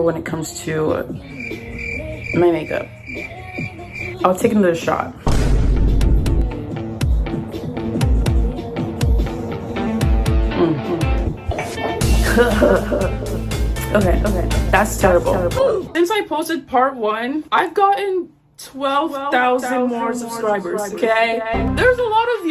when it comes to my makeup. I'll take another shot. Okay, that's terrible. Since I posted part 1, I've gotten 12,000 more subscribers, okay? There's a lot of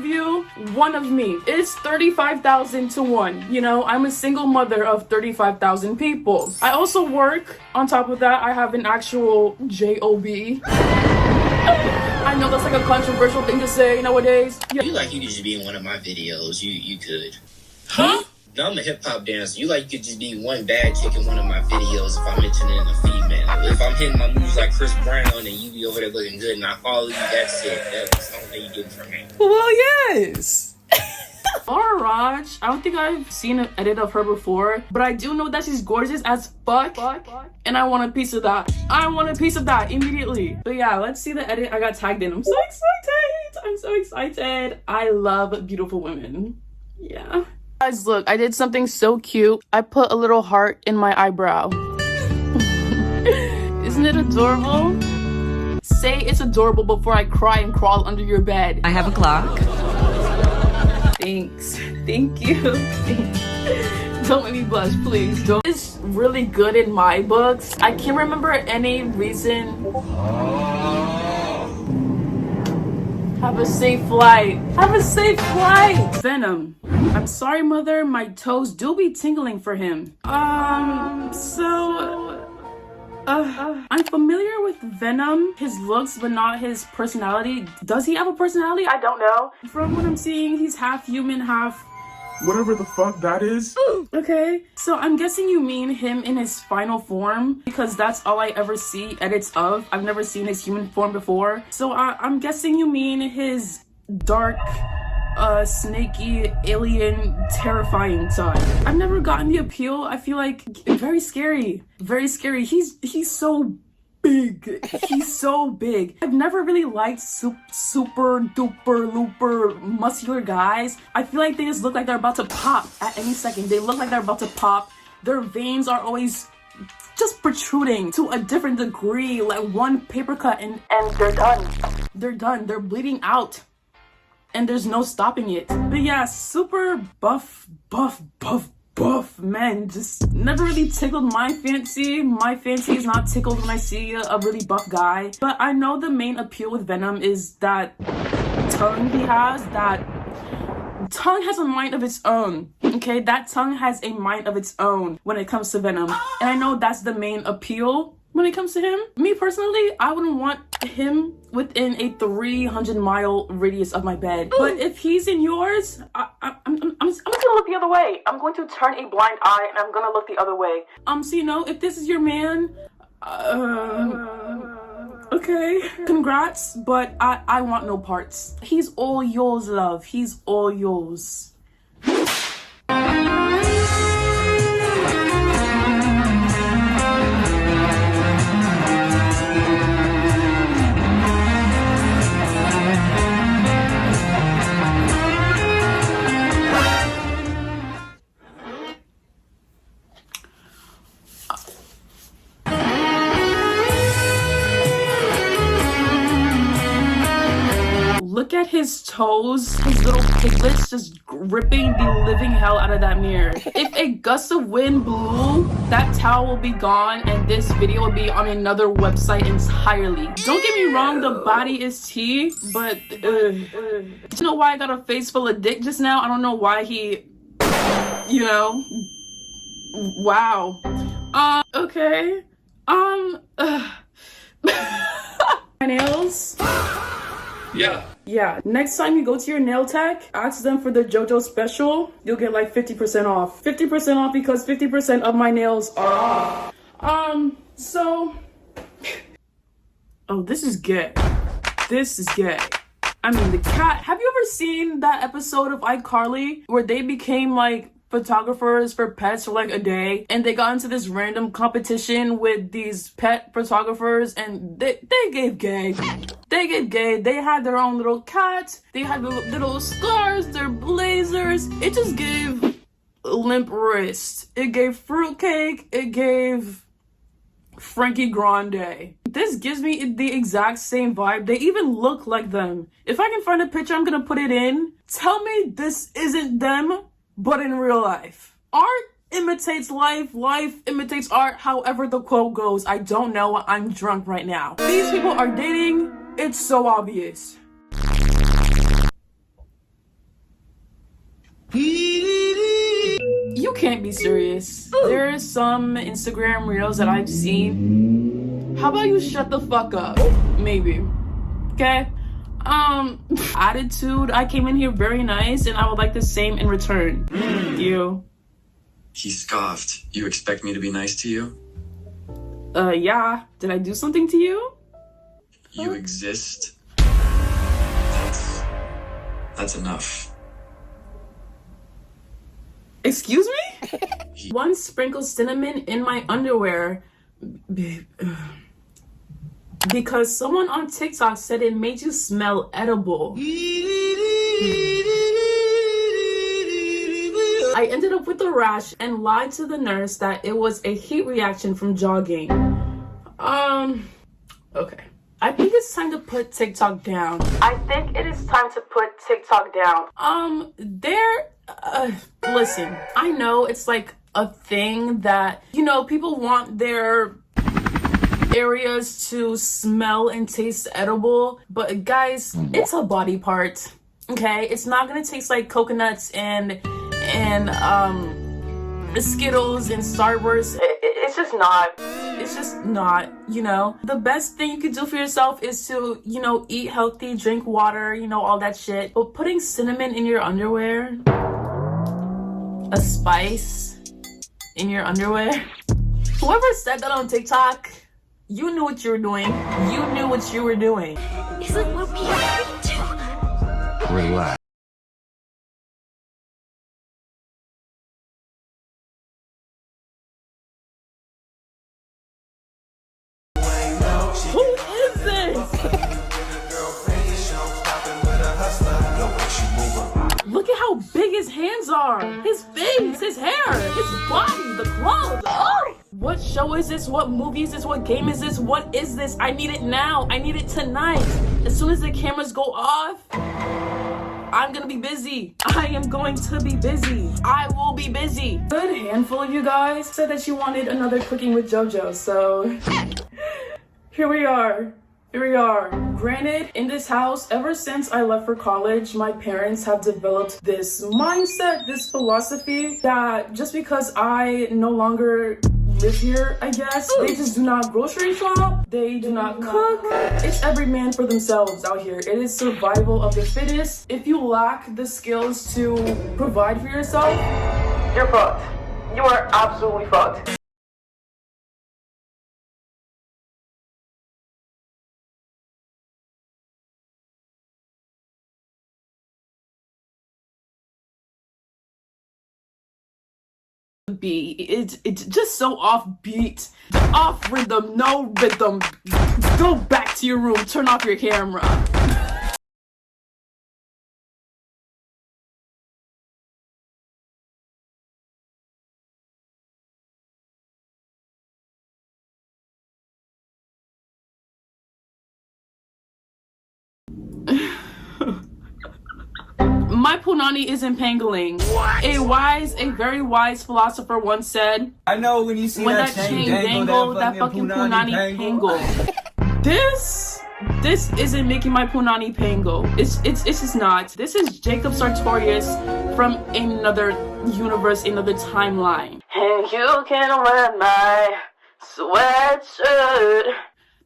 you. One of me. It's 35,000 to 1. You know, I'm a single mother of 35,000 people. I also work. On top of that, I have an actual job. I know that's like a controversial thing to say nowadays. You could just be in one of my videos. You could. Huh? No, I'm a hip-hop dancer. You could just be one bad chick in one of my videos if I'm mentioning a female. If I'm hitting my moves like Chris Brown and you be over there looking good and I follow you, that's it. That's the only thing you do for me. Well, yes. Laura Raj, I don't think I've seen an edit of her before, but I do know that she's gorgeous as fuck, and I want a piece of that. Immediately. But yeah, let's see the edit I got tagged in. I'm so excited. I love beautiful women. Yeah. Guys, look, I did something so cute. I put a little heart in my eyebrow. Isn't it adorable? Say it's adorable before I cry and crawl under your bed. I have a clock. Thanks. Thank you. Don't make me blush, please. Don't. It's really good in my books. I can't remember any reason. Have a safe flight. Venom. I'm sorry, mother. My toes do be tingling for him. I'm familiar with Venom, his looks, but not his personality. Does he have a personality? I don't know. From what I'm seeing, he's half human, half... whatever the fuck that is. Okay, so I'm guessing you mean him in his final form, because that's all I ever see edits of. I've never seen his human form before. So I'm guessing you mean his dark... snaky, alien, terrifying side. I've never gotten the appeal. I feel like very scary. He's so big. I've never really liked super duper looper muscular guys. I feel like they just look like they're about to pop at any second. Their veins are always just protruding to a different degree, like one paper cut and they're done. They're bleeding out. And there's no stopping it. But yeah, super buff men just never really tickled my fancy. My fancy is not tickled when I see a really buff guy. But I know the main appeal with Venom is that tongue he has. That tongue has a mind of its own. Okay, that tongue has a mind of its own when it comes to Venom. And I know that's the main appeal when it comes to him. Me personally, I wouldn't want him within a 300-mile radius of my bed. But if he's in yours, I'm just gonna look the other way. I'm going to turn a blind eye and I'm gonna look the other way. So you know, if this is your man, okay, congrats, but I want no parts. He's all yours, love. He's all yours. Look at his toes, his little piglets just gripping the living hell out of that mirror. If a gust of wind blew, that towel will be gone and this video will be on another website entirely. Don't get me wrong, the body is tea, but you know why I got a face full of dick just now? I don't know why he, you know, wow. Okay. My nails. Yeah, next time you go to your nail tech, ask them for the JoJo special. You'll get like 50% off. 50% off because 50% of my nails are off. So... oh, this is gay. I mean, the cat... have you ever seen that episode of iCarly where they became like photographers for pets for like a day and they got into this random competition with these pet photographers and they gave gay. They had their own little cats. They had little scars, their blazers. It just gave limp wrist. It gave fruitcake. It gave Frankie Grande. This gives me the exact same vibe. They even look like them. If I can find a picture, I'm gonna put it in. Tell me this isn't them, but in real life. Art imitates life. Life imitates art. However the quote goes. I don't know. I'm drunk right now. These people are dating. It's so obvious. You can't be serious. There's some Instagram reels that I've seen. How about you shut the fuck up? Maybe. Okay? Attitude. I came in here very nice and I would like the same in return. You. He scoffed. You expect me to be nice to you? Yeah. Did I do something to you? You exist. That's enough. Excuse me? One sprinkle cinnamon in my underwear because someone on TikTok said it made you smell edible. I ended up with a rash and lied to the nurse that it was a heat reaction from jogging. Okay. I think it's time to put TikTok down. Listen, I know it's like a thing that, you know, people want their areas to smell and taste edible, but guys, it's a body part, okay? It's not gonna taste like coconuts and Skittles and Starburst. It's just not, you know. The best thing you could do for yourself is to, you know, eat healthy, drink water, you know, all that shit. But putting cinnamon in your underwear, a spice in your underwear. Whoever said that on TikTok, you knew what you were doing. You knew what you were doing. Isn't what we agreed to. Relax. Who is this? Look at how big his hands are. His face, his hair, his body, the clothes. Oh! What show is this? What movie is this? What game is this? What is this? I need it now. I need it tonight. As soon as the cameras go off, I'm gonna be busy. I am going to be busy. I will be busy. Good handful of you guys said that you wanted another Cooking with JoJo, so here we are. Granted, in this house, ever since I left for college, my parents have developed this mindset, this philosophy that just because I no longer live here, I guess, they just do not grocery shop, they do not cook. It's every man for themselves out here. It is survival of the fittest. If you lack the skills to provide for yourself, you're fucked. You are absolutely fucked. It's just so offbeat, off rhythm, no rhythm. Go back to your room, turn off your camera. My punani isn't pangling. What? A very wise philosopher once said, I know when you see when that chain chain dangle, that fucking punani pangle. This isn't making my punani pangle. It's just not. This is Jacob Sartorius from another universe, another timeline. And you can wear my sweatshirt.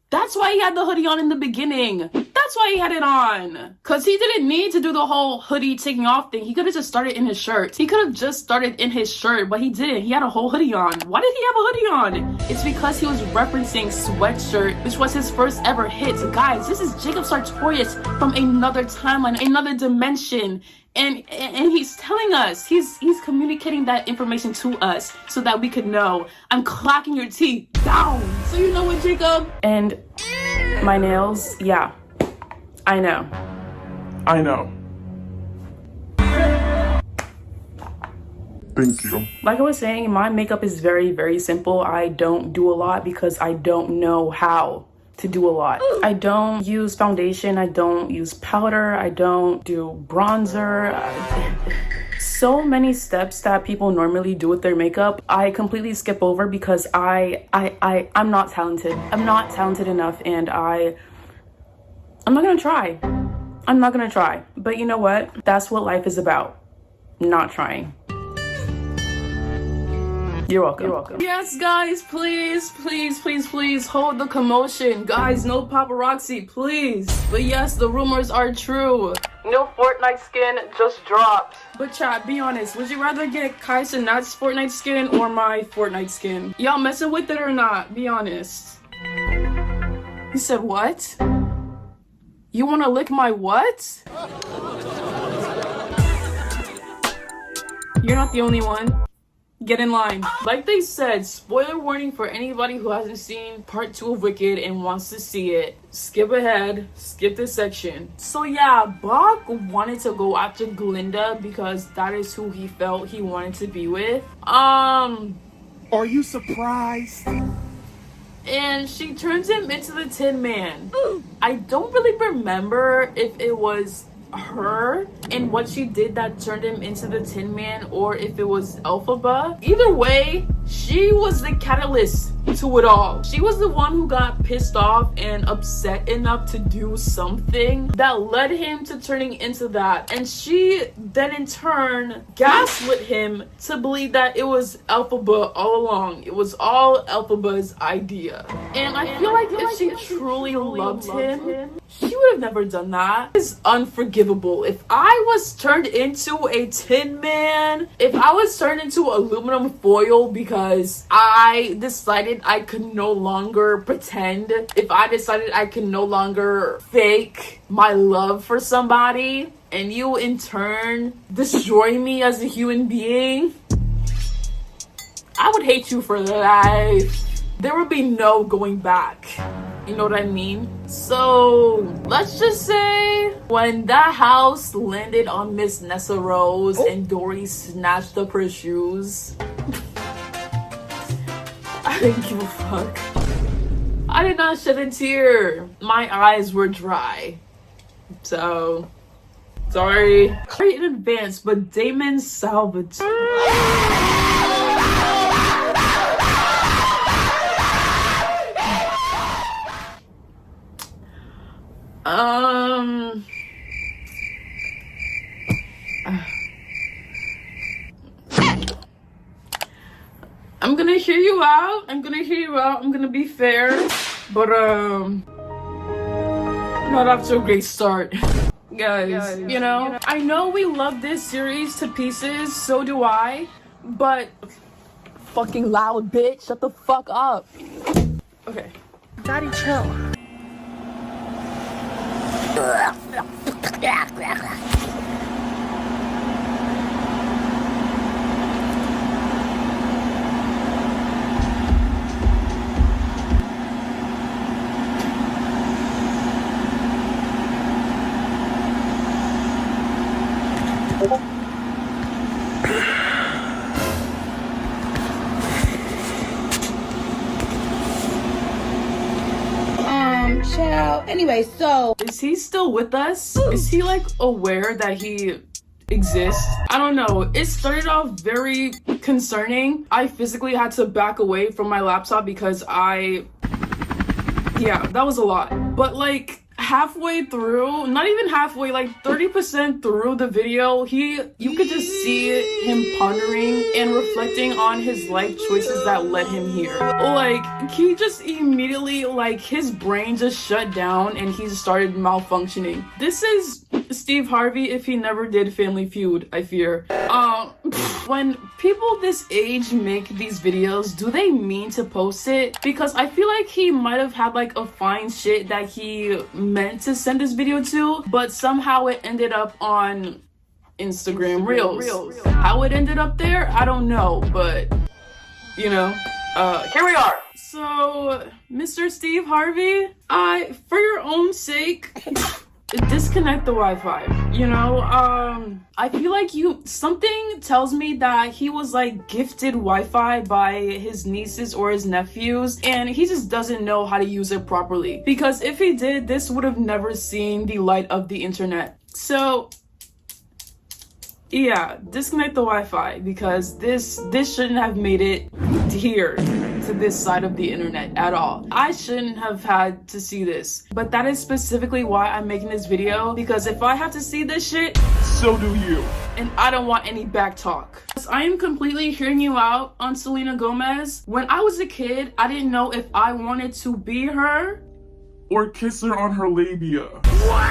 That's why he had the hoodie on in the beginning. That's why he had it on. Because he didn't need to do the whole hoodie taking off thing. He could have just started in his shirt. He could have just started in his shirt, but he didn't. He had a whole hoodie on. Why did he have a hoodie on? It's because he was referencing Sweatshirt, which was his first ever hit. Guys, this is Jacob Sartorius from another timeline, another dimension. And he's telling us, he's communicating that information to us so that we could know. I'm clocking your teeth down. So you know what, Jacob? And my nails, yeah, I know. Thank you. Like I was saying, my makeup is very, very simple. I don't do a lot because I don't know how to do a lot. I don't use foundation. I don't use powder. I don't do bronzer. So many steps that people normally do with their makeup, I completely skip over because I'm not talented. I'm not talented enough, and I'm not gonna try. I'm not gonna try. But you know what? That's what life is about. Not trying. You're welcome. You're welcome. Yes, guys, please, please, please, please hold the commotion. Guys, no paparazzi, please. But yes, the rumors are true. No Fortnite skin just dropped. But chat, be honest, would you rather get Kai Cenat's Fortnite skin or my Fortnite skin? Y'all messing with it or not? Be honest. He said what? You wanna lick my what? You're not the only one. Get in line. Like they said, spoiler warning for anybody who hasn't seen part 2 of Wicked and wants to see it. Skip ahead, skip this section. So yeah, Bach wanted to go after Glinda because that is who he felt he wanted to be with. Are you surprised? And she turns him into the Tin Man. I don't really remember if it was her and what she did that turned him into the Tin Man or if it was Elphaba. Either way, she was the catalyst to it all. She was the one who got pissed off and upset enough to do something that led him to turning into that. And she then in turn gaslit him to believe that it was Elphaba all along. It was all Elphaba's idea. And I feel like if she truly loved him, she would have never done that. It's unforgivable. If I was turned into a Tin Man, if I was turned into aluminum foil because I decided I could no longer pretend, if I decided I could no longer fake my love for somebody, and you in turn destroy me as a human being, I would hate you for life. There would be no going back. You know what I mean? So let's just say when that house landed on Miss Nessa Rose and Dory snatched up her shoes, I didn't give a fuck. I did not shed a tear. My eyes were dry. So sorry in advance, but Damon Salvatore. I'm gonna hear you out. I'm gonna be fair, but not off to a great start. Guys, you know, I know we love this series to pieces, so do I, but fucking loud bitch, shut the fuck up. Okay. Daddy, chill. Child. Anyway, so is he still with us? Is he like aware that he exists? I don't know. It started off very concerning. I physically had to back away from my laptop because yeah, that was a lot. But like halfway through, not even halfway, like 30% through the video, you could just see him pondering and reflecting on his life choices that led him here. Like he just immediately, like his brain just shut down and he started malfunctioning. This is Steve Harvey if he never did Family Feud, I fear. When people this age make these videos, do they mean to post it? Because I feel like he might have had like a fine shit that he meant to send this video to, but somehow it ended up on Instagram Reels. How it ended up there, I don't know, but you know, here we are. So, Mr. Steve Harvey, for your own sake, disconnect the Wi-Fi. You know, I feel like something tells me that he was like gifted Wi-Fi by his nieces or his nephews, and he just doesn't know how to use it properly. Because if he did, this would have never seen the light of the internet. So yeah, disconnect the Wi-Fi, because this shouldn't have made it here to this side of the internet at all. I shouldn't have had to see this, but that is specifically why I'm making this video, because if I have to see this shit, So do you. and I don't want any back talk. I am completely hearing you out on Selena Gomez. When I was a kid, I didn't know if I wanted to be her Or kiss her on her labia.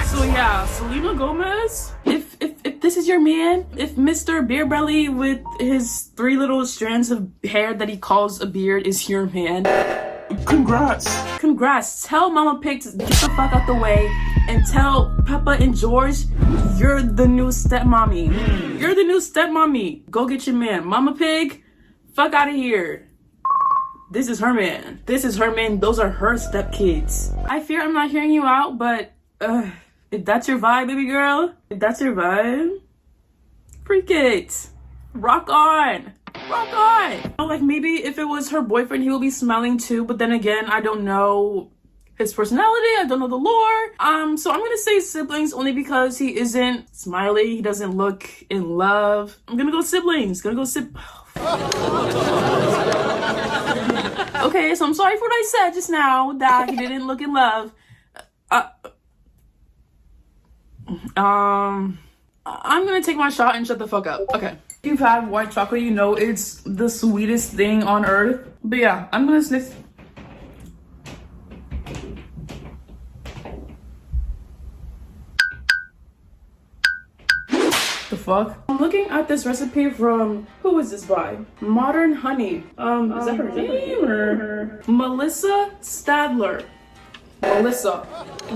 So yeah, Selena Gomez, if this is your man, if Mr. Beer Belly with his 3 little strands of hair that he calls a beard is your man, congrats. Tell Mama Pig to get the fuck out the way, and tell Peppa and George, you're the new stepmommy. You're the new stepmommy. Go get your man. Mama Pig, fuck out of here. This is her man. This is her man. Those are her stepkids. I fear I'm not hearing you out, but if that's your vibe, baby girl, if that's your vibe, freak it. Rock on. Rock on. Like, maybe if it was her boyfriend, he would be smiling too, but then again, I don't know his personality. I don't know the lore. So I'm gonna say siblings only because he isn't smiley. He doesn't look in love. I'm gonna go siblings. Okay, so I'm sorry for what I said just now, that he didn't look in love. I'm gonna take my shot and shut the fuck up. Okay. If you've had white chocolate, you know it's the sweetest thing on earth. But yeah, I'm gonna sniff. The fuck? I'm looking at this recipe from, who is this by? Modern Honey. Is that her name or Melissa Stadler? Melissa.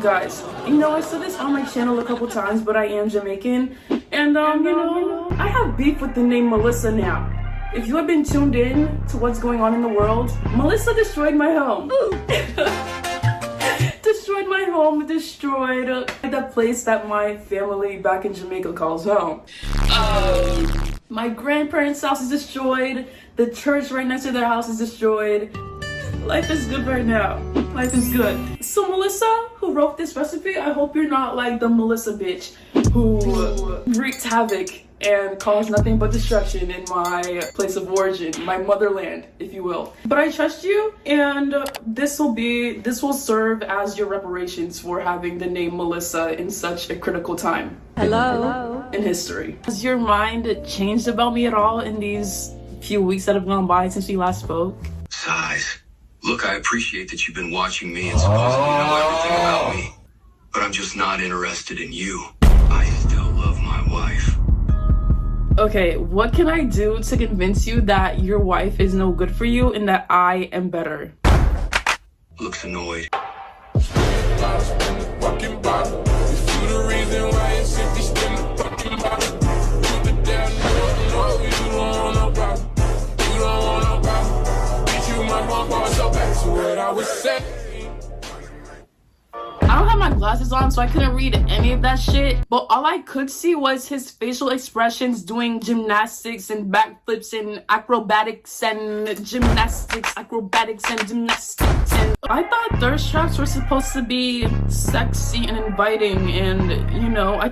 Guys, you know, I said this on my channel a couple times, but I am Jamaican. And you know, I have beef with the name Melissa now. If you have been tuned in to what's going on in the world, Melissa destroyed my home. Destroyed my home, destroyed the place that my family back in Jamaica calls home. My grandparents' house is destroyed. The church right next to their house is destroyed. Life is good right now. Life is good. So Melissa, who wrote this recipe, I hope you're not like the Melissa bitch who wreaked havoc and caused nothing but destruction in my place of origin, my motherland, if you will. But I trust you, and this will serve as your reparations for having the name Melissa in such a critical time. Hello. In history. Has your mind changed about me at all in these few weeks that have gone by since we last spoke? Sighs. Look, I appreciate that you've been watching me and supposedly know everything about me. But I'm just not interested in you. I still love my wife. Okay, what can I do to convince you that your wife is no good for you and that I am better? Looks annoyed. I don't have my glasses on, so I couldn't read any of that shit. But all I could see was his facial expressions doing gymnastics and backflips and acrobatics and gymnastics, And I thought thirst traps were supposed to be sexy and inviting, and you know, I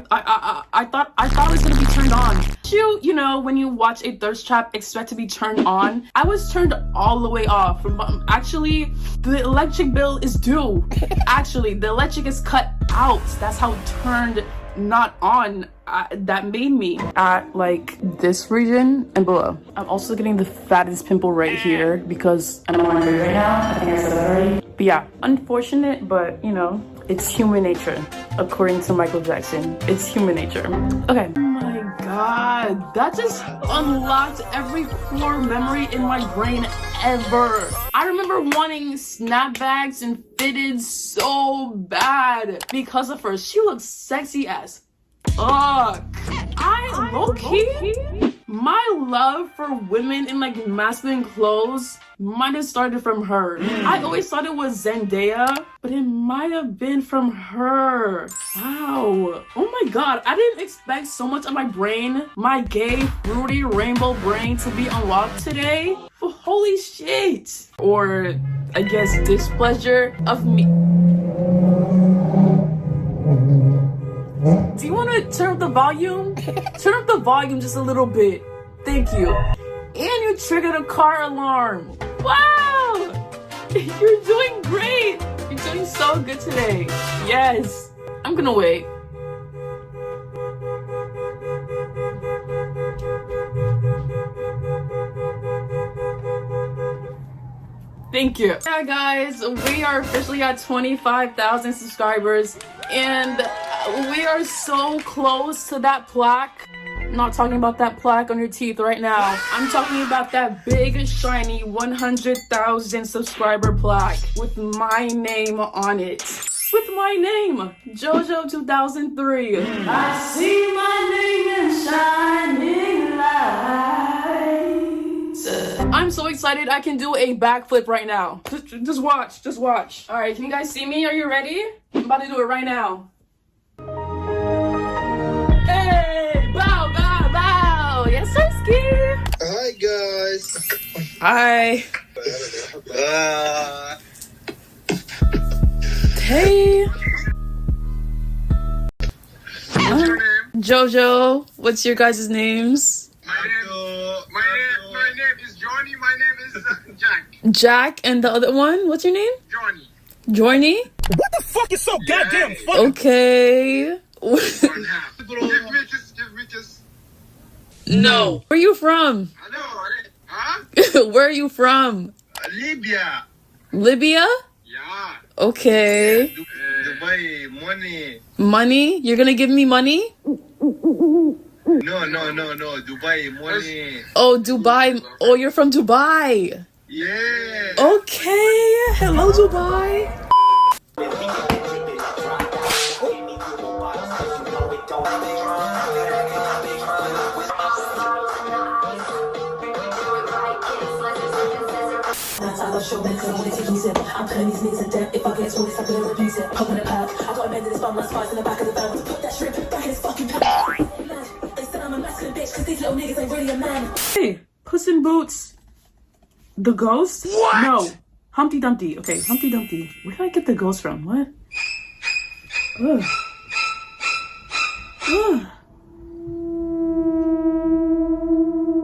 thought I was gonna be turned on. You know, when you watch a thirst trap, expect to be turned on. I was turned all the way off. Actually, the electric bill is due. Actually, the electric is cut out. That's how turned not on that made me at like this region and below. I'm also getting the fattest pimple right here because I'm on my period right now. I think I said that already. But yeah, unfortunate, but you know, it's human nature. According to Michael Jackson, it's human nature. Okay. Oh my god, that just unlocked every core memory in my brain ever. I remember wanting snapbacks and fitted so bad because of her. She looks sexy as fuck. I low-key My love for women in like masculine clothes might have started from her. I always thought it was Zendaya, but it might have been from her. Wow. Oh my god, I didn't expect so much of my brain, my gay, fruity rainbow brain, to be unlocked today. Holy shit. Or I guess displeasure of me. Do you want to turn up the volume? Turn up the volume just a little bit. Thank you. And you triggered a car alarm. Wow! You're doing great. You're doing so good today. Yes. I'm gonna wait. Thank you. Yeah, guys, we are officially at 25,000 subscribers, and we are so close to that plaque. I'm not talking about that plaque on your teeth right now. I'm talking about that big, shiny 100,000 subscriber plaque with my name on it. With my name, JOJO2003. I see my name in shining lights. I'm so excited I can do a backflip right now. Just watch, just watch. All right, can you guys see me? Are you ready? I'm about to do it right now. Hey, bow, bow, bow. Yes, Sirski. Hi, guys. Hi. Hey. What's your name? Jojo. What's your guys' names? My name is Johnny. My name is Jack. Jack, and the other one? What's your name? Johnny. Journey? What the fuck is so goddamn funny? Okay. One half. Give me kiss. No. Where are you from? Hello. Huh? Where are you from? Libya. Libya? Yeah. Okay. Dubai. Money. Money? You're gonna give me money? No. Dubai. Money. Oh, Dubai. Oh, you're from Dubai. Yeah. Okay. Hello, Dubai. I'm turning these niggas to death. If I get told I'm gonna abuse it. Pump in the pack. I got a man to this bum, my spies in the back of the van. Put that shrimp back in his fucking pack. They said I'm a masculine bitch, cause these little niggas ain't really a man. Hey, Puss in Boots. The ghost? What? No. Humpty Dumpty. Okay, Humpty Dumpty. Where did I get the ghost from? What? Ugh. Ugh.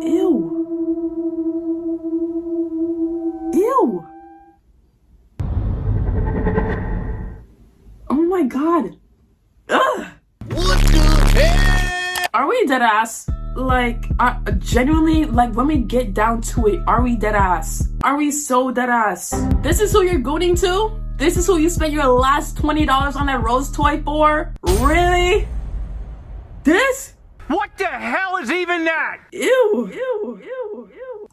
Ew. Ew. Oh my god. Ugh. What the hell? Are we dead ass? Like, genuinely, like, when we get down to it, are we dead ass? Are we so dead ass? This is who you're going to? This is who you spent your last $20 on that Rose toy for? Really? This? What the hell is even that? Ew.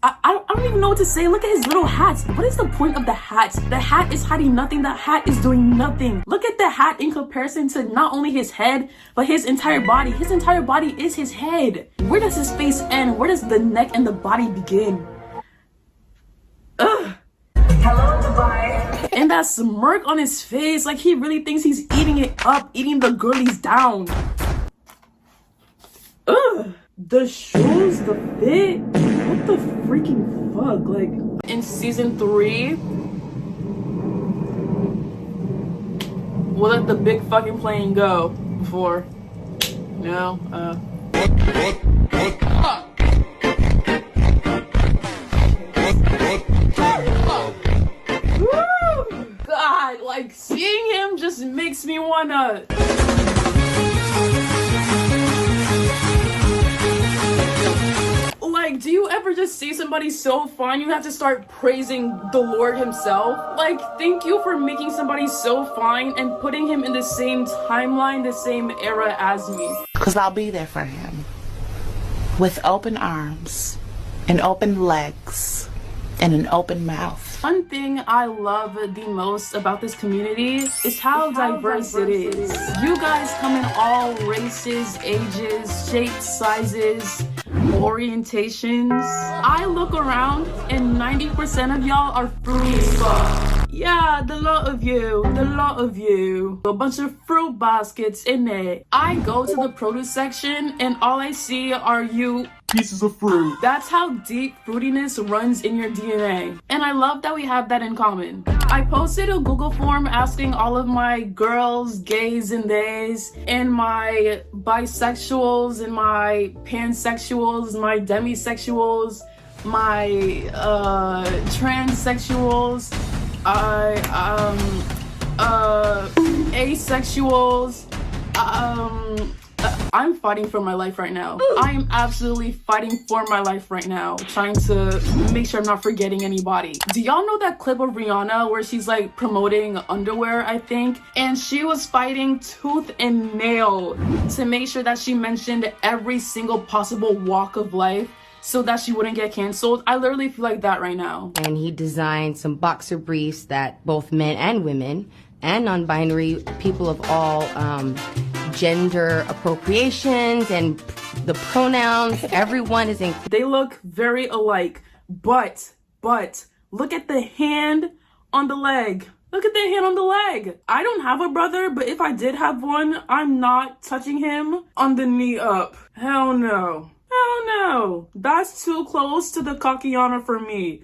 I don't even know what to say. Look at his little hat. What is the point of the hat? The hat is hiding nothing. The hat is doing nothing. Look at the hat in comparison to not only his head, but his entire body. His entire body is his head. Where does his face end? Where does the neck and the body begin? Ugh. Hello, Dubai. And that smirk on his face, like he really thinks he's eating it up, eating the girlies down. Ugh. The shoes, the fit, what the freaking fuck? Like, in season 3, we'll let the big fucking plane go before, you know, Woo! God, like, seeing him just makes me wanna... Like, do you ever just see somebody so fine you have to start praising the Lord himself? Like, thank you for making somebody so fine and putting him in the same timeline, the same era as me. Because I'll be there for him. With open arms, and open legs, and an open mouth. One thing I love the most about this community is how diverse it is. You guys come in all races, ages, shapes, sizes, orientations. I look around and 90% of y'all are fruity as fuck. Yeah, the lot of you. A bunch of fruit baskets in there. I go to the produce section and all I see are you Pieces of fruit. That's how deep fruitiness runs in your DNA. And I love that we have that in common. I posted a Google form asking all of my girls, gays and theys, and my bisexuals, and my pansexuals, my demisexuals, my transsexuals, asexuals, I'm fighting for my life right now. I am absolutely fighting for my life right now, trying to make sure I'm not forgetting anybody. Do y'all know that clip of Rihanna where she's like promoting underwear, I think? And she was fighting tooth and nail to make sure that she mentioned every single possible walk of life so that she wouldn't get canceled. I literally feel like that right now. And he designed some boxer briefs that both men and women and non-binary people of all gender appropriations and the pronouns, everyone is in. They look very alike, but look at the hand on the leg. Look at the hand on the leg. I don't have a brother, but if I did have one, I'm not touching him on the knee up. Hell no. Hell no. That's too close to the Kakiana for me.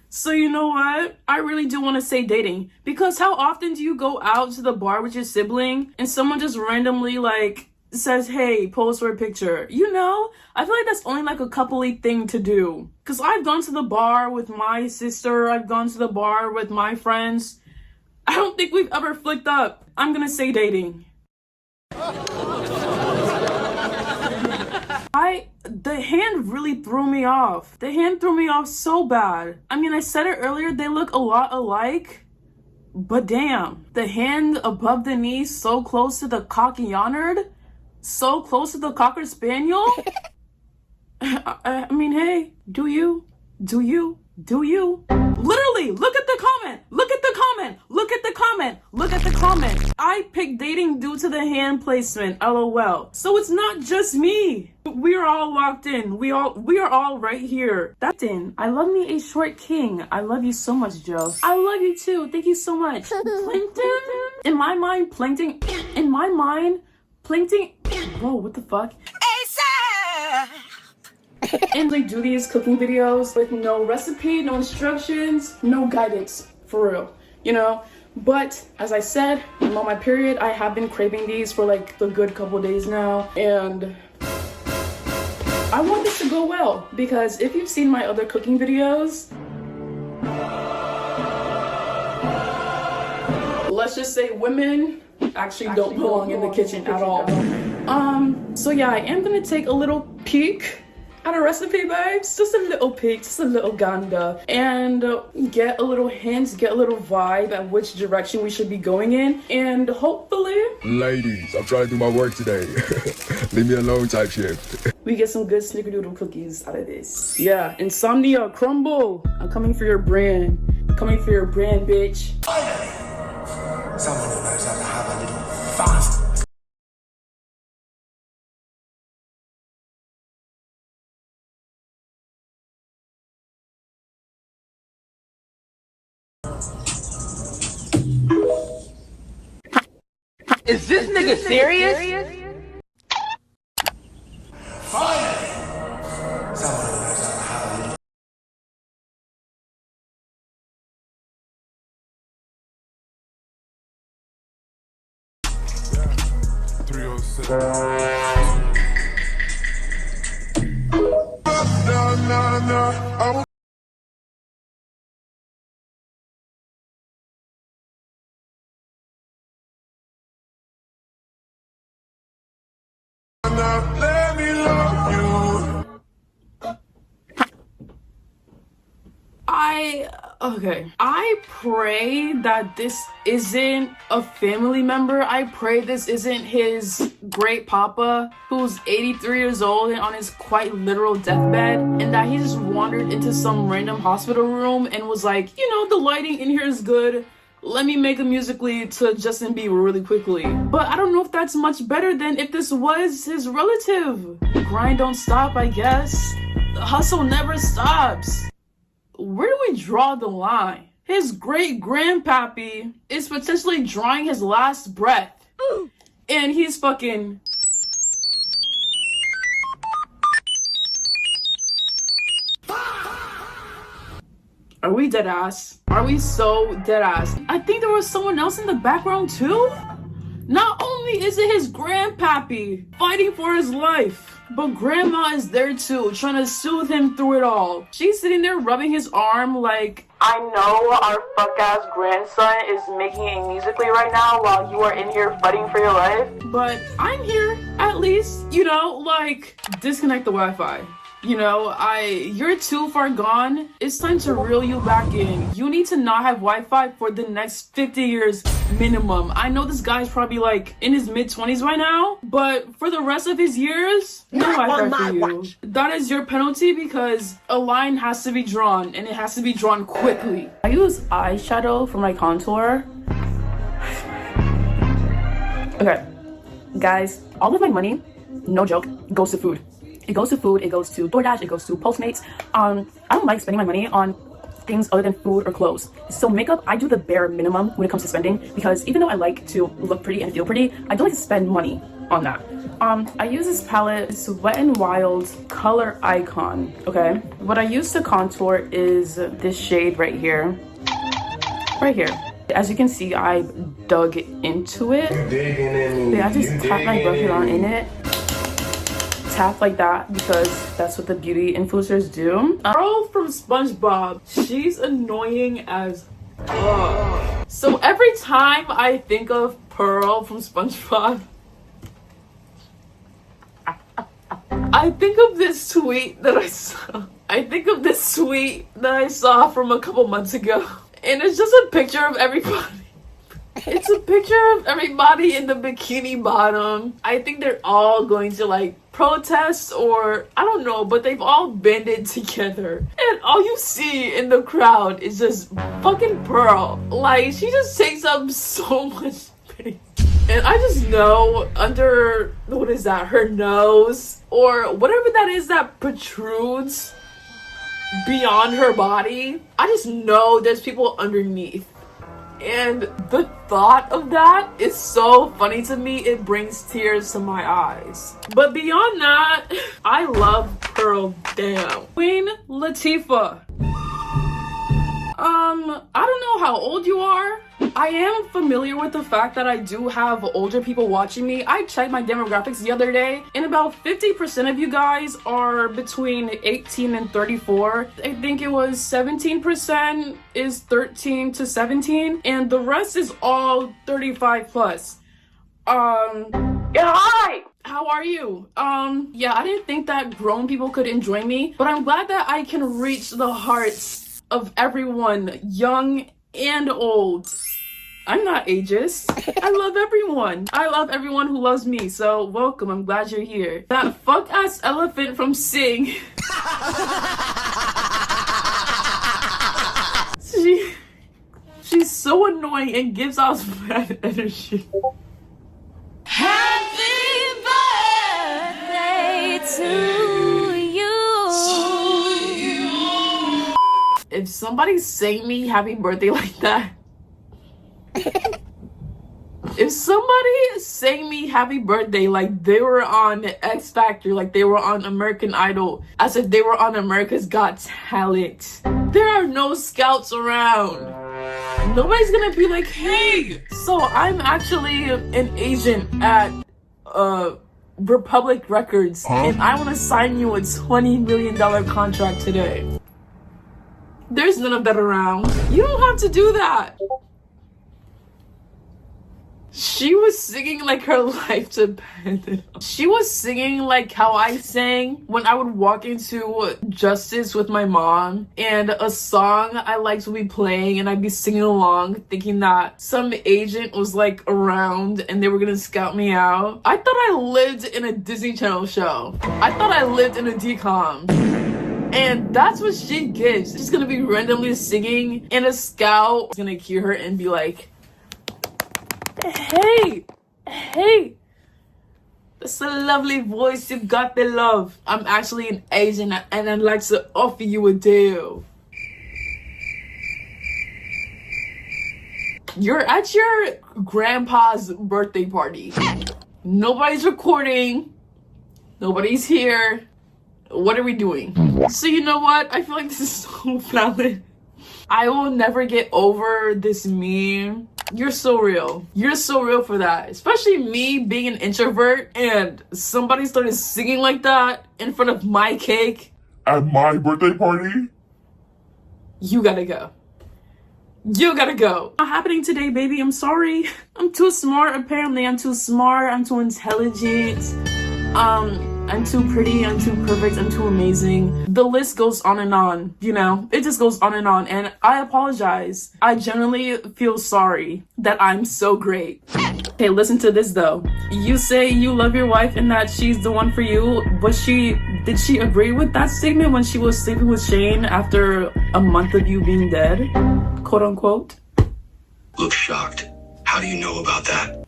So you know what? I really do want to say dating, because how often do you go out to the bar with your sibling and someone just randomly like says, hey, pose for a picture? You know, I feel like that's only like a coupley thing to do. Because I've gone to the bar with my sister. I've gone to the bar with my friends. I don't think we've ever flicked up. I'm going to say dating. The hand really threw me off. The hand threw me off so bad. I mean, I said it earlier, they look a lot alike, but damn, the hand above the knee so close to the cocky yonard, so close to the cocker spaniel. I mean, hey, do you? Literally, look at the comment. I picked dating due to the hand placement, LOL. So it's not just me. We are all locked in. We are all right here. That's in. I love me a short king. I love you so much, Joe. I love you too. Thank you so much. Plankton? In my mind, plankton. Whoa, what the fuck? And like do these cooking videos with no recipe, no instructions, no guidance, for real, you know? But as I said, I'm on my period. I have been craving these for like a good couple days now, and I want this to go well, because if you've seen my other cooking videos, let's just say women actually don't belong in the kitchen at all. So yeah, I am gonna take a little peek at a recipe, babes. Just a little peek, just a little gander, and get a little hint, get a little vibe at which direction we should be going in, and hopefully, ladies, I'm trying to do my work today. Leave me alone type shit. We get some good snickerdoodle cookies out of this. Yeah, insomnia, crumble. I'm coming for your brand. I'm coming for your brand, bitch. Someone who knows how to have a little fun. Is this nigga serious? Finally! Someone who knows how to have a little. Let me love you. I pray that this isn't a family member. I pray this isn't his great papa who's 83 years old and on his quite literal deathbed, and that he just wandered into some random hospital room and was like, you know, the lighting in here is good. Let me make a musically to Justin Bieber really quickly. But I don't know if that's much better than if this was his relative. Grind don't stop, I guess. The hustle never stops. Where do we draw the line? His great-grandpappy is potentially drawing his last breath. And he's fucking... Are we dead ass? Are we so dead ass? I think there was someone else in the background too? Not only is it his grandpappy fighting for his life, but grandma is there too, trying to soothe him through it all. She's sitting there rubbing his arm like, I know our fuck-ass grandson is making it musically right now while you are in here fighting for your life, but I'm here at least, you know, like, disconnect the Wi-Fi. You know, you're too far gone. It's time to reel you back in. You need to not have Wi-Fi for the next 50 years minimum. I know this guy's probably like in his mid-20s right now, but for the rest of his years, no Wi-Fi for you. That is your penalty because a line has to be drawn and it has to be drawn quickly. I use eyeshadow for my contour. Okay, guys, all of my money, no joke, goes to food. It goes to food, it goes to DoorDash, it goes to Postmates. I don't like spending my money on things other than food or clothes. So makeup, I do the bare minimum when it comes to spending because even though I like to look pretty and feel pretty, I don't like to spend money on that. I use this palette, it's Wet n Wild Color Icon, okay? What I use to contour is this shade right here. Right here. As you can see, I dug into it. I just tap my brush around in it. Tap like that because that's what the beauty influencers do. Pearl from Spongebob, she's annoying as fuck. So every time I think of Pearl from Spongebob, I think of this tweet that I saw. From a couple months ago, and it's just a picture of everybody. It's a picture of everybody in the bikini bottom. I think they're all going to like protest or I don't know, but they've all banded together. And all you see in the crowd is just fucking Pearl. Like, she just takes up so much space. And I just know under, what is that, her nose or whatever that is that protrudes beyond her body, I just know there's people underneath. And the thought of that is so funny to me, it brings tears to my eyes. But beyond that, I love Pearl, damn. Queen Latifah. I don't know how old you are. I am familiar with the fact that I do have older people watching me. I checked my demographics the other day, and about 50% of you guys are between 18 and 34. I think it was 17% is 13 to 17, and the rest is all 35 plus. Yeah, hi! How are you? Yeah, I didn't think that grown people could enjoy me, but I'm glad that I can reach the hearts of everyone, young and old. I'm not ageist. I love everyone. I love everyone who loves me, so welcome. I'm glad you're here. That fuck-ass elephant from Sing. She's so annoying and gives off bad energy. Happy birthday to you. If somebody sang me happy birthday like that, if somebody sang me happy birthday like they were on X Factor, like they were on American Idol, as if they were on America's Got Talent, there are no scouts around. Nobody's gonna be like, hey, so I'm actually an agent at Republic Records, and I want to sign you a $20 million contract today. There's none of that around. You don't have to do that. She was singing like her life depended. She was singing like how I sang when I would walk into Justice with my mom and a song I liked would be playing and I'd be singing along thinking that some agent was like around and they were gonna scout me out. I thought I lived in a Disney Channel show. I thought I lived in a DCOM. And that's what she gets. She's gonna be randomly singing and a scout is gonna hear her and be like, hey, that's a lovely voice, you've got the love. I'm actually an agent and I'd like to offer you a deal. You're at your grandpa's birthday party. Nobody's recording. Nobody's here. What are we doing? So you know what? I feel like this is so valid. I will never get over this meme. You're so real. You're so real for that. Especially me being an introvert and somebody started singing like that in front of my cake. At my birthday party? You gotta go. You gotta go. Not happening today, baby. I'm sorry. I'm too smart, apparently. I'm too smart. I'm too intelligent. I'm too pretty, I'm too perfect, I'm too amazing. The list goes on and on, you know? It just goes on, and I apologize. I genuinely feel sorry that I'm so great. Okay, listen to this though. You say you love your wife and that she's the one for you, but did she agree with that statement when she was sleeping with Shane after a month of you being dead? Quote unquote. Look shocked. How do you know about that?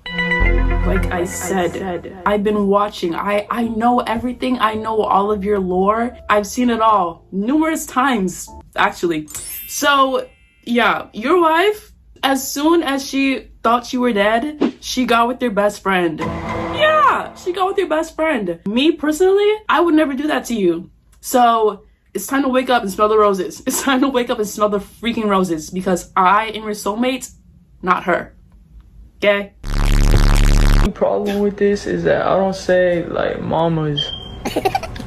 Like I said, I've been watching. I know everything. I know all of your lore. I've seen it all numerous times, actually. So, yeah, your wife, as soon as she thought you were dead, she got with your best friend. Yeah, she got with your best friend. Me, personally, I would never do that to you. So, it's time to wake up and smell the roses. It's time to wake up and smell the freaking roses because I am your soulmate, not her. Okay? The problem with this is that I don't say like mamas.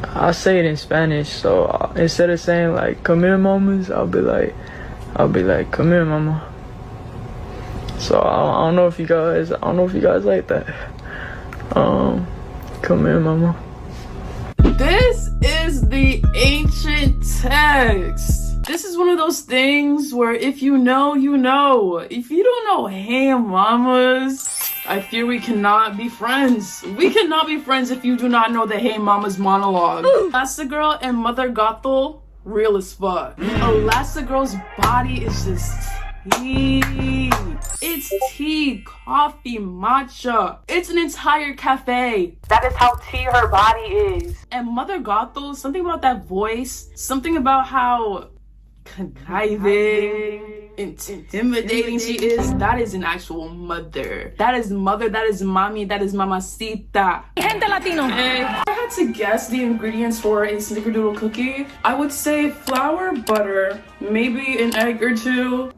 I say it in Spanish, so instead of saying like come here mamas, I'll be like come here mama. So I don't know if you guys like that. Come here mama. This is the ancient text. This is one of those things where if you know, you know. If you don't know, hey mamas, I fear we cannot be friends. We cannot be friends if you do not know the Hey Mama's monologue. Elastigirl and Mother Gothel, real as fuck. Elastigirl's body is just tea. It's tea, coffee, matcha. It's an entire cafe. That is how tea her body is. And Mother Gothel, something about that voice, something about how conniving, intimidating she is. That is an actual mother. That is mother, that is mommy, that is mamacita. Gente Latino. Hey, if I had to guess the ingredients for a snickerdoodle cookie, I would say flour, butter, maybe an egg or two,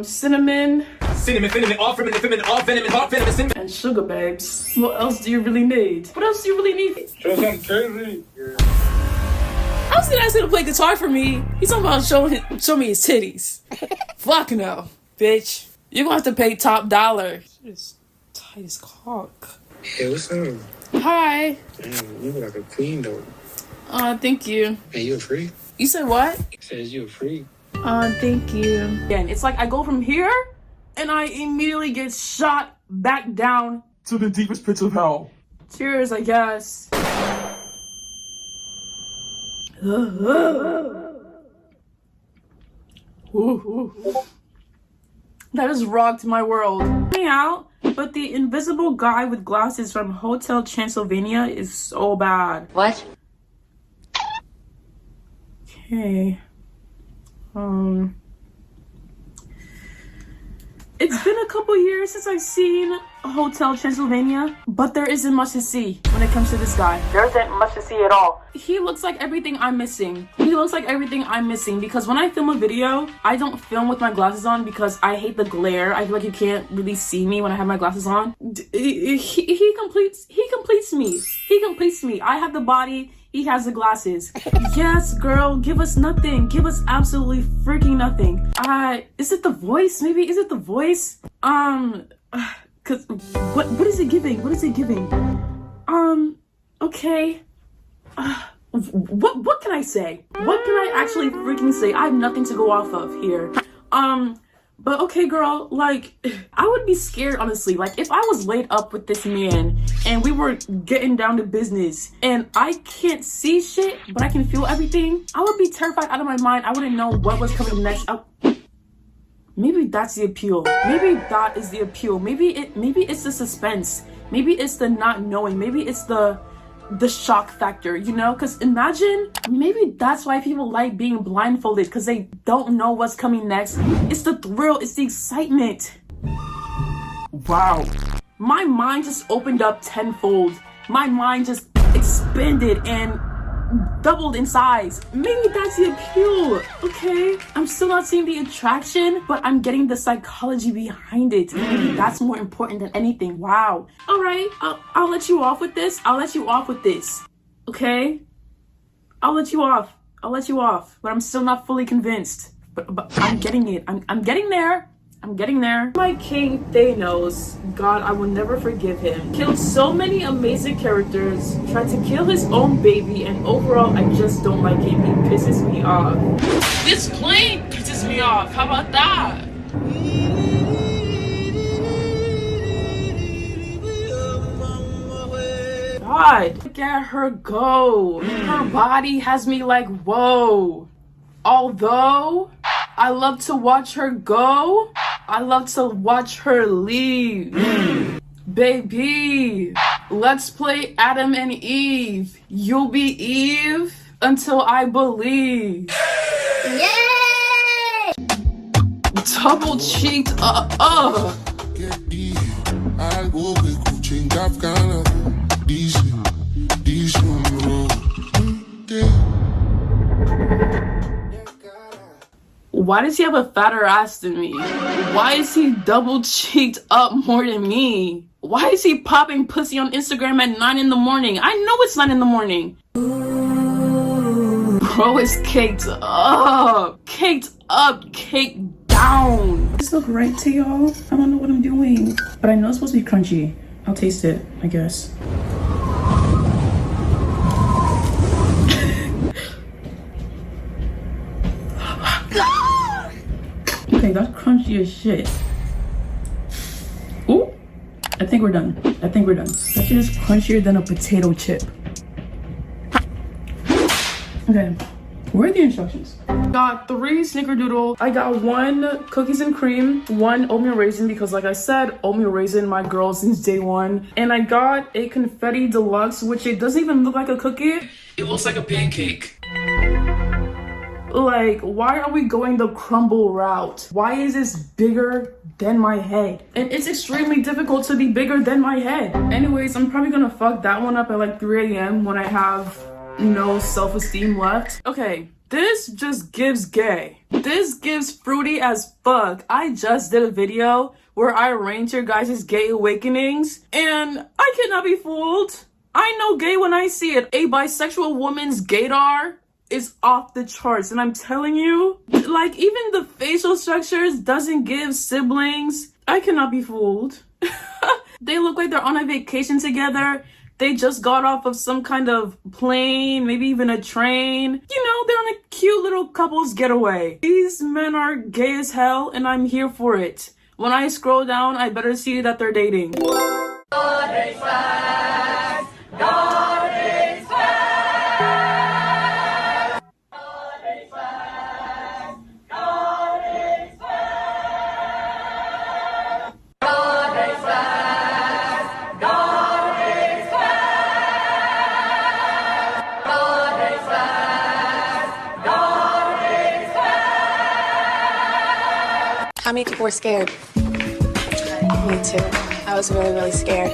cinnamon, all venom, and sugar, babes. What else do you really need? What else do you really need? I was gonna ask him to play guitar for me. He's talking about show me his titties. Fuck no, bitch. You're gonna have to pay top dollar. It's tight as cock. Hey, what's up? Hi. Damn, you look like a queen though. Thank you. Hey, you a freak? You said what? Says you a freak. Thank you. Again, it's like I go from here and I immediately get shot back down to the deepest pits of hell. Cheers, I guess. That has rocked my world. Me out, but the invisible guy with glasses from Hotel Transylvania is so bad. What? Okay. It's been a couple years since I've seen Hotel Transylvania, but there isn't much to see when it comes to this guy. There isn't much to see at all. He looks like everything I'm missing. He looks like everything I'm missing because when I film a video, I don't film with my glasses on because I hate the glare. I feel like you can't really see me when I have my glasses on. He completes me. He completes me. I have the body. He has the glasses. Yes, girl, give us nothing. Give us absolutely freaking nothing. Is it the voice? Maybe, is it the voice? Cause what is it giving? What is it giving? Okay. What can I say? What can I actually freaking say? I have nothing to go off of here. But okay, girl, like, I would be scared, honestly. Like, if I was laid up with this man and we were getting down to business and I can't see shit, but I can feel everything, I would be terrified out of my mind. I wouldn't know what was coming next. Maybe that's the appeal. Maybe that is the appeal. Maybe it's the suspense. Maybe it's the not knowing. Maybe it's the shock factor, you know? Because imagine, maybe that's why people like being blindfolded, because they don't know what's coming next. It's the thrill, it's the excitement. Wow. My mind just opened up tenfold. My mind just expanded and doubled in size. Maybe that's the appeal, okay? I'm still not seeing the attraction, but I'm getting the psychology behind it. Maybe that's more important than anything. Wow. All right, I'll let you off with this. I'll let you off with this, okay? I'll let you off. I'll let you off, but I'm still not fully convinced. But I'm getting it. I'm getting there. I'm getting there. My king Thanos, God, I will never forgive him. Killed so many amazing characters, tried to kill his own baby, and overall, I just don't like him. He pisses me off. This plane pisses me off. How about that? God, look at her go. Her body has me like, whoa. Although I love to watch her go, I love to watch her leave. Baby, let's play Adam and Eve. You'll be Eve until I believe. Yay! Double cheeked, Why does he have a fatter ass than me? Why is he double cheeked up more than me? Why is he popping pussy on Instagram at 9 in the morning? I know it's 9 in the morning. Bro is caked up, caked down. Does this look right to y'all? I don't know what I'm doing, but I know it's supposed to be crunchy. I'll taste it, I guess. Okay, that's crunchy as shit. Ooh, I think we're done. That shit is crunchier than a potato chip. Okay, where are the instructions? Got 3 snickerdoodle. I got 1 cookies and cream, 1 oatmeal raisin, because like I said, oatmeal raisin, my girl since day 1. And I got a confetti deluxe, which it doesn't even look like a cookie. It looks like a pancake. Like, why are we going the crumble route? Why is this bigger than my head? And it's extremely difficult to be bigger than my head. Anyways, I'm probably gonna fuck that one up at like 3 a.m. when I have no self-esteem left. Okay, this just gives gay. This gives fruity as fuck. I just did a video where I arranged your guys' gay awakenings, and I cannot be fooled. I know gay when I see it. A bisexual woman's gaydar is off the charts, and I'm telling you, like, even the facial structures doesn't give siblings. I cannot be fooled. They look like they're on a vacation together. They just got off of some kind of plane, maybe even a train. You know, they're on a cute little couple's getaway. These men are gay as hell, and I'm here for it. When I scroll down, I better see that they're dating. God is fast. God is fast. How many people were scared? Me too. I was really, really scared.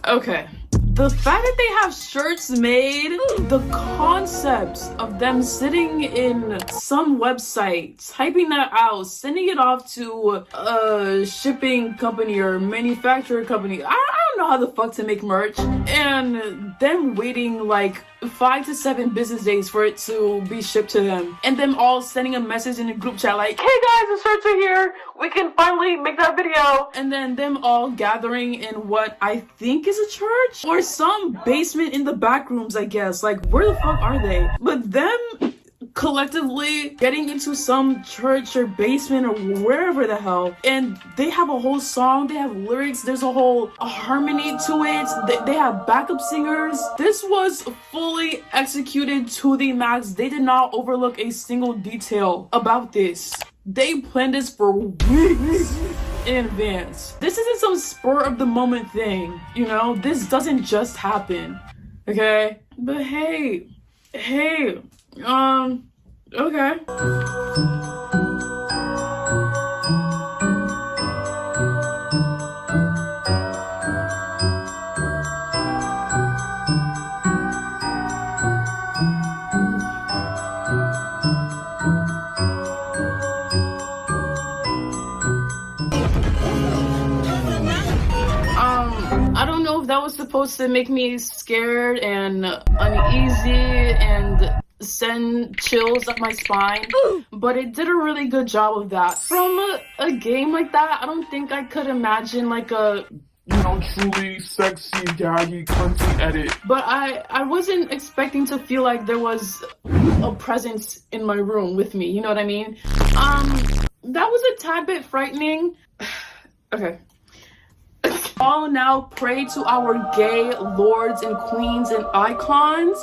Okay. The fact that they have shirts made, the concepts of them sitting in some website, typing that out, sending it off to a shipping company or manufacturer company. I don't know how the fuck to make merch. And them waiting like 5 to 7 business days for it to be shipped to them. And them all sending a message in a group chat like, hey guys, the shirts are here. We can finally make that video. And then them all gathering in what I think is a church or some basement in the back rooms, I guess. Like, where the fuck are they? But them collectively getting into some church or basement or wherever the hell, and they have a whole song, they have lyrics, there's a whole harmony to it, they have backup singers. This was fully executed to the max. They did not overlook a single detail about this. They planned this for weeks in advance. This isn't some spur of the moment thing, you know? This doesn't just happen, okay? But hey, okay. I don't know if that was supposed to make me scared and uneasy and send chills up my spine, but it did a really good job of that. From a game like that, I don't think I could imagine like a, you know, truly sexy, gaggy, cunty edit. But I wasn't expecting to feel like there was a presence in my room with me, you know what I mean? That was a tad bit frightening. Okay. All now pray to our gay lords and queens and icons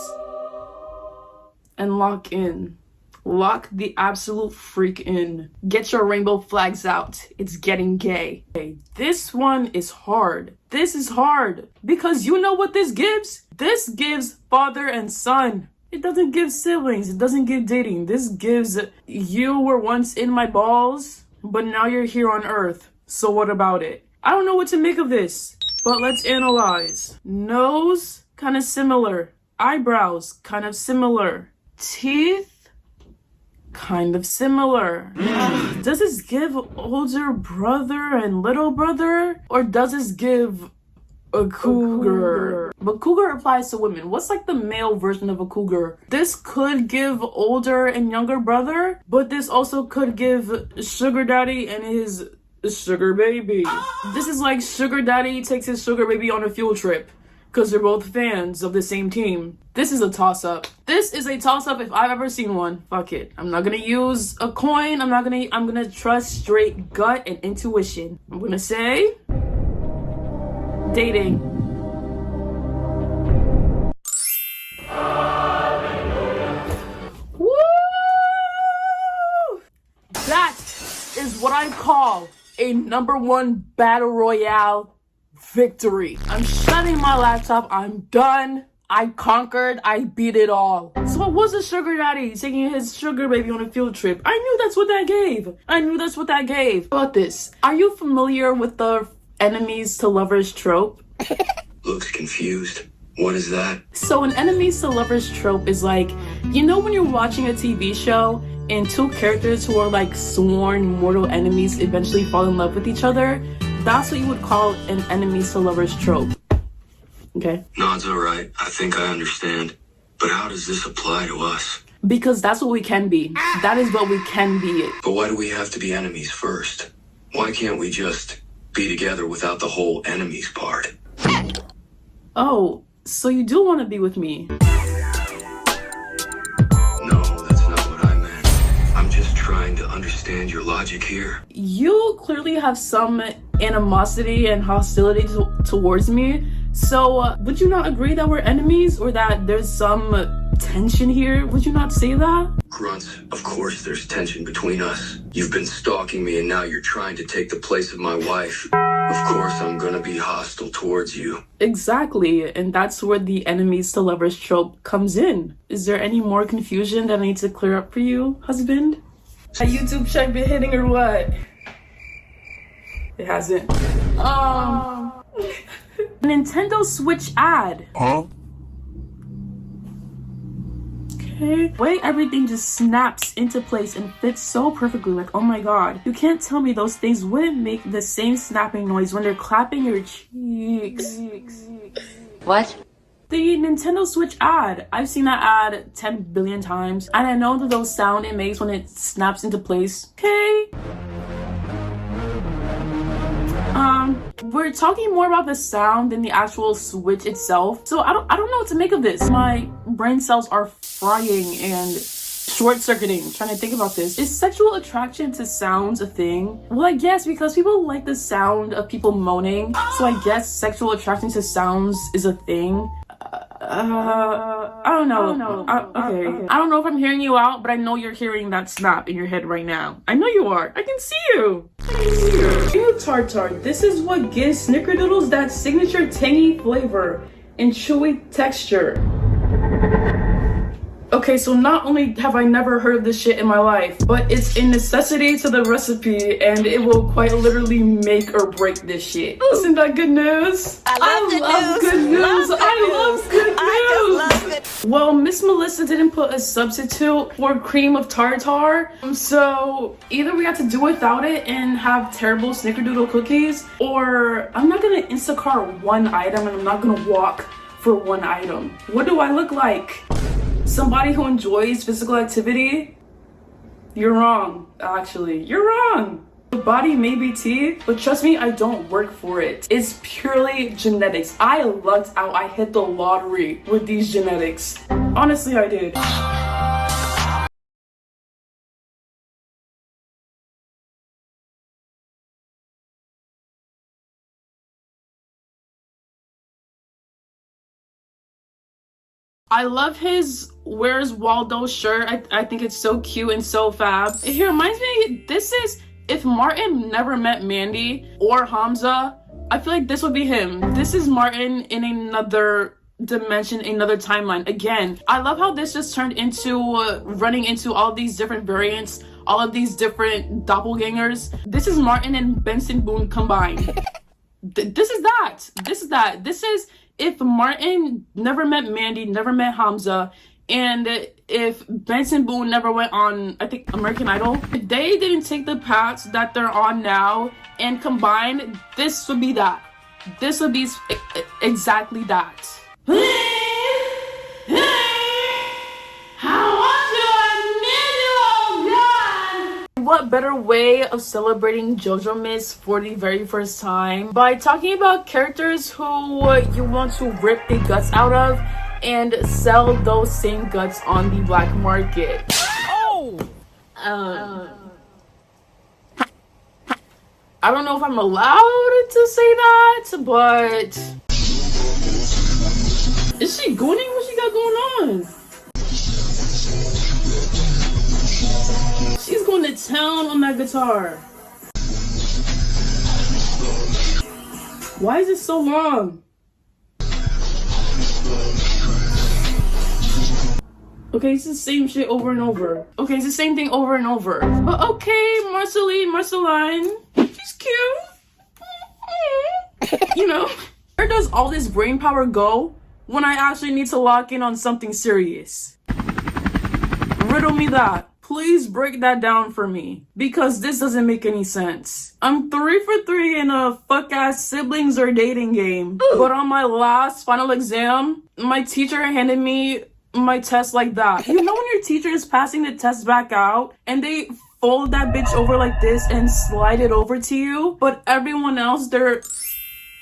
and lock in. Lock the absolute freak in. Get your rainbow flags out. It's getting gay. Okay, this one is hard. This is hard because you know what this gives? This gives father and son. It doesn't give siblings. It doesn't give dating. This gives you were once in my balls, but now you're here on earth. So what about it? I don't know what to make of this, but let's analyze. Nose, kind of similar. Eyebrows, kind of similar. Teeth, kind of similar. Does this give older brother and little brother? Or does this give a cougar? But cougar applies to women. What's like the male version of a cougar? This could give older and younger brother, but this also could give sugar daddy and his sugar baby. This is like sugar daddy takes his sugar baby on a field trip because they're both fans of the same team. This is a toss-up. This is a toss-up if I've ever seen one. Fuck it. I'm not gonna use a coin. I'm gonna trust straight gut and intuition. I'm gonna say dating. Woo! That is what I call a #1 battle royale victory. I'm shutting my laptop. I'm done. I conquered. I beat it all. So what was a sugar daddy taking his sugar baby on a field trip? I knew that's what that gave. How about this? Are you familiar with the enemies to lovers trope? Looks confused. What is that? So an enemies to lovers trope is like, you know when you're watching a TV show and two characters who are like sworn mortal enemies eventually fall in love with each other? That's what you would call an enemies to lovers trope. Okay? No, it's alright. I think I understand. But how does this apply to us? Because that's what we can be. That is what we can be. But why do we have to be enemies first? Why can't we just be together without the whole enemies part? Oh, so you do want to be with me? No, that's not what I meant. I'm just trying to understand your logic here. You clearly have some animosity and hostility towards me. So, would you not agree that we're enemies or that there's some tension here? Would you not say that? Grunts, of course there's tension between us. You've been stalking me and now you're trying to take the place of my wife. Of course I'm gonna be hostile towards you. Exactly, and that's where the enemies to lovers trope comes in. Is there any more confusion that I need to clear up for you, husband? A YouTube check been hitting or what? It hasn't. Nintendo Switch ad. Huh? Okay. The way everything just snaps into place and fits so perfectly, like, oh my god. You can't tell me those things wouldn't make the same snapping noise when they're clapping your cheeks. What? The Nintendo Switch ad. I've seen that ad 10 billion times, and I know that those sound it makes when it snaps into place. Okay. We're talking more about the sound than the actual Switch itself, so I don't know what to make of this. My brain cells are frying and short-circuiting trying to think about this. Is sexual attraction to sounds a thing? Well, I guess because people like the sound of people moaning, so I guess sexual attraction to sounds is a thing. I don't know. Okay. I don't know if I'm hearing you out, but I know you're hearing that snap in your head right now. I know you are. I can see you. Ew, tartar. This is what gives snickerdoodles that signature tangy flavor and chewy texture. Okay, so not only have I never heard of this shit in my life, but it's a necessity to the recipe, and it will quite literally make or break this shit. Ooh. Isn't that good news? I love good news. I love good news. I just love it. Well, Miss Melissa didn't put a substitute for cream of tartar, so either we have to do without it and have terrible snickerdoodle cookies, or I'm not gonna Instacart one item and I'm not gonna walk for one item. What do I look like? Somebody who enjoys physical activity? You're wrong, actually. You're wrong. The body may be tea, but trust me, I don't work for it. It's purely genetics. I lucked out. I hit the lottery with these genetics. Honestly, I did. I love his Where's Waldo shirt. I think it's so cute and so fab. It reminds me, this is if Martin never met Mandy or Hamza. I feel like this would be him. This is Martin in another dimension, another timeline. Again, I love how this just turned into running into all these different variants, all of these different doppelgangers. This is Martin and Benson Boone combined. This is that. This is if Martin never met Mandy, never met Hamza, and if Benson Boone never went on, I think, American Idol, if they didn't take the paths that they're on now and combine, this would be that. This would be exactly that. What better way of celebrating JoJo Miss for the very first time by talking about characters who you want to rip the guts out of and sell those same guts on the black market. Oh! I don't know if I'm allowed to say that, but is she gooning? What she got going on? She's going to town on that guitar. Why is it so long? Okay, it's the same shit over and over. Okay, it's the same thing over and over. But okay, Marceline, she's cute. You know, where does all this brain power go when I actually need to lock in on something serious? Riddle me that. Please break that down for me, because this doesn't make any sense. I'm 3 for 3 in a fuck-ass siblings or dating game. But on my last final exam, my teacher handed me my test like that. You know when your teacher is passing the test back out and they fold that bitch over like this and slide it over to you, but everyone else, they're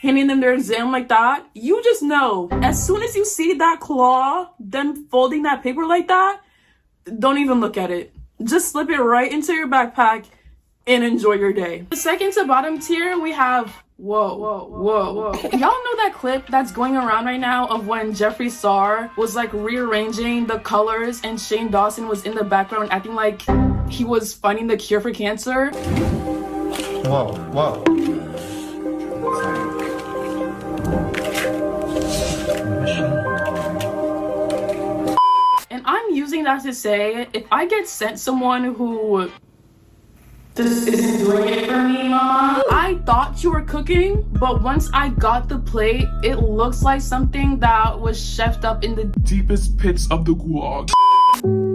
handing them their exam like that? You just know. As soon as you see that claw, them folding that paper like that, don't even look at it. Just slip it right into your backpack and enjoy your day. The second to bottom tier, we have whoa. Y'all know that clip that's going around right now of when Jeffree Star was like rearranging the colors and Shane Dawson was in the background acting like he was finding the cure for cancer? Whoa. And I'm using that to say, if I get sent someone who just isn't doing it for me, mama. I thought you were cooking, but once I got the plate, it looks like something that was chefed up in the deepest pits of the gulag. Bye.